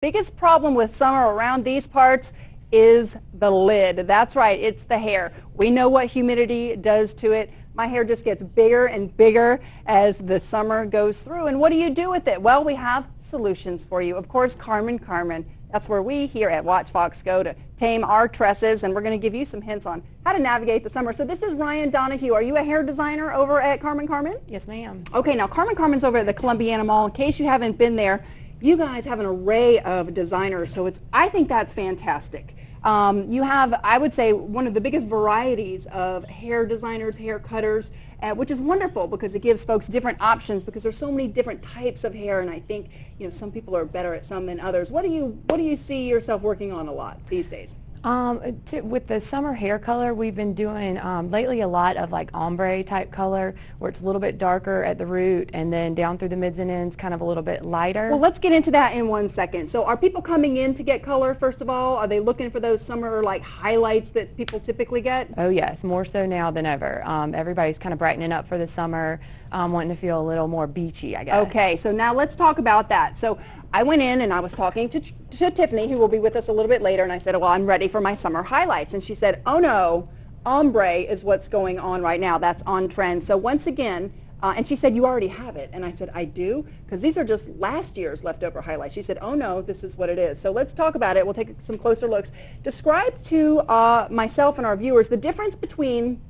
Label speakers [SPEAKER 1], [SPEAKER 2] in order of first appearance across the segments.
[SPEAKER 1] Biggest problem with summer around these parts is the lid. That's right, it's the hair. We know what humidity does to it. My hair just gets bigger and bigger as the summer goes through. And what do you do with it? Well, we have solutions for you. Of course, Carmen. That's where we here at WACH Fox go to tame our tresses, and we're going to give you some hints on how to navigate the summer. So this is Ryan Donahue. Are you a hair designer over at Carmen?
[SPEAKER 2] Yes, ma'am.
[SPEAKER 1] Okay, now Carmen's over at the Columbiana Mall. In case you haven't been there, you guys have an array of designers, so I think that's fantastic. You have, I would say, one of the biggest varieties of hair designers, hair cutters, which is wonderful because it gives folks different options because there's so many different types of hair, and I think some people are better at some than others. What do you see yourself working on a lot these days?
[SPEAKER 2] With the summer hair color, we've been doing lately a lot of like ombre type color where it's a little bit darker at the root and then down through the mids and ends kind of a little bit lighter.
[SPEAKER 1] Well, let's get into that in 1 second. So are people coming in to get color first of all? Are they looking for those summer like highlights that people typically get?
[SPEAKER 2] Oh yes, more so now than ever. Everybody's kind of brightening up for the summer, wanting to feel a little more beachy, I guess.
[SPEAKER 1] Okay, so now let's talk about that. So I went in and I was talking to Tiffany, who will be with us a little bit later, and I said, well, I'm ready for my summer highlights. And she said, oh no, ombre is what's going on right now. That's on trend. So once again, and she said, you already have it. And I said, I do? Because these are just last year's leftover highlights. She said, oh no, this is what it is. So let's talk about it. We'll take some closer looks. Describe to myself and our viewers the difference between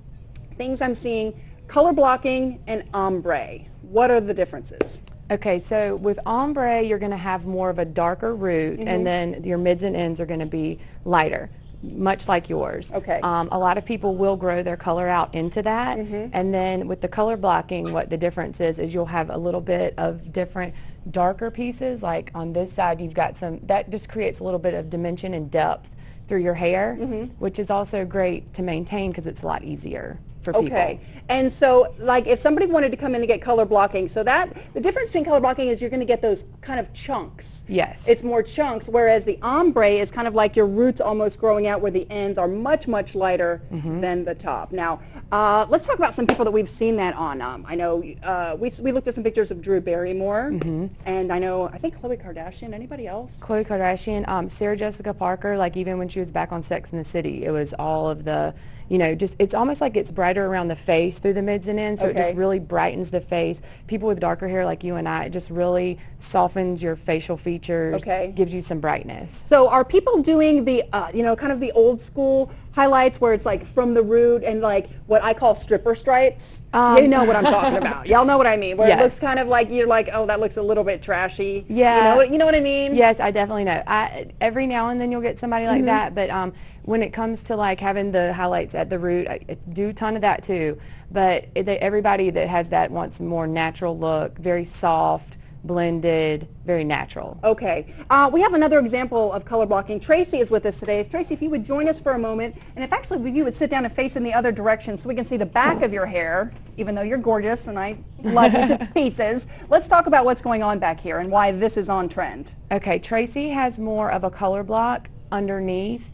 [SPEAKER 1] things I'm seeing, color blocking and ombre. What are the differences?
[SPEAKER 2] Okay, so with ombre, you're going to have more of a darker root, and then your mids and ends are going to be lighter, much like yours.
[SPEAKER 1] Okay.
[SPEAKER 2] A lot of people will grow their color out into that, and then with the color blocking, what the difference is you'll have a little bit of different darker pieces. Like on this side, you've got some, that just creates a little bit of dimension and depth through your hair, which is also great to maintain because it's a lot easier for people.
[SPEAKER 1] Okay, and so like if somebody wanted to come in to get color blocking, so that the difference between color blocking is you're going to get those kind of chunks.
[SPEAKER 2] Yes.
[SPEAKER 1] It's more chunks, whereas the ombre is kind of like your roots almost growing out where the ends are much, much lighter than the top. Now, let's talk about some people that we've seen that on. I know we looked at some pictures of Drew Barrymore, and I think Khloe Kardashian. Anybody else?
[SPEAKER 2] Khloe Kardashian, Sarah Jessica Parker, like even when she was back on Sex and the City, it was all of the, just it's almost like it's brighter around the face through the mids and ends, so it just really brightens the face. People with darker hair like you and I, it just really softens your facial features, gives you some brightness.
[SPEAKER 1] So are people doing the, kind of the old school highlights where it's like from the root and like what I call stripper stripes? You know what I'm talking about. Y'all know what I mean, where it looks kind of like you're like, oh, that looks a little bit trashy.
[SPEAKER 2] Yeah.
[SPEAKER 1] You know what I mean?
[SPEAKER 2] Yes, I definitely know. Every now and then you'll get somebody like that, but when it comes to like having the highlights at the root, I do a ton of that too, but everybody that has that wants a more natural look, very soft, blended, very natural.
[SPEAKER 1] Okay. We have another example of color blocking. Tracy is with us today. Tracy, if you would join us for a moment, and if actually you would sit down and face in the other direction so we can see the back of your hair, even though you're gorgeous and I love you to pieces. Let's talk about what's going on back here and why this is on trend.
[SPEAKER 2] Okay, Tracy has more of a color block underneath.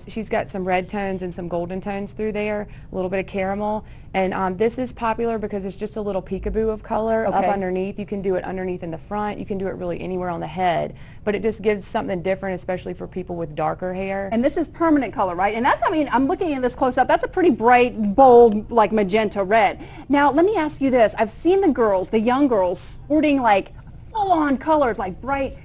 [SPEAKER 2] She's got some red tones and some golden tones through there, a little bit of caramel, and this is popular because it's just a little peekaboo of color up underneath. You can do it underneath in the front, you can do it really anywhere on the head, but it just gives something different, especially for people with darker hair.
[SPEAKER 1] And this is permanent color, right? And that's, I'm looking at this close up, that's a pretty bright, bold, like magenta red. Now, let me ask you this. I've seen the young girls sporting like full-on colors, like bright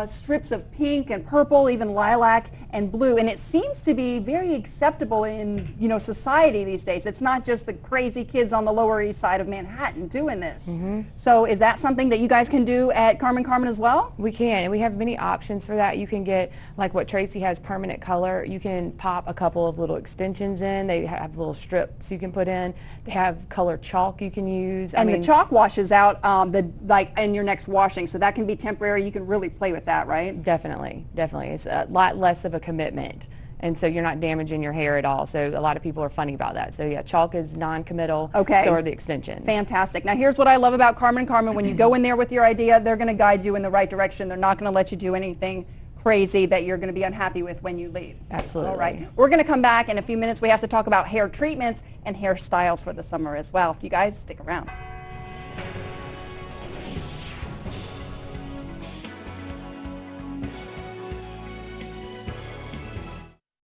[SPEAKER 1] strips of pink and purple, even lilac and blue, and it seems to be very acceptable in society these days. It's not just the crazy kids on the Lower East Side of Manhattan doing this. So is that something that you guys can do at Carmen as well?
[SPEAKER 2] We can, and we have many options for that. You can get like what Tracy has, permanent color. You can pop a couple of little extensions in. They have little strips you can put in. They have color chalk you can use.
[SPEAKER 1] And the chalk washes out in your next washing, so that can be temporary. You can really play with that, right?
[SPEAKER 2] Definitely. It's a lot less of a commitment, and so you're not damaging your hair at all. So a lot of people are funny about that. So yeah, chalk is non-committal. So are the extensions.
[SPEAKER 1] Fantastic. Now here's what I love about Carmen. When you go in there with your idea, they're going to guide you in the right direction. They're not going to let you do anything crazy that you're going to be unhappy with when you leave.
[SPEAKER 2] Absolutely.
[SPEAKER 1] All right. We're going to come back in a few minutes. We have to talk about hair treatments and hairstyles for the summer as well. You guys stick around.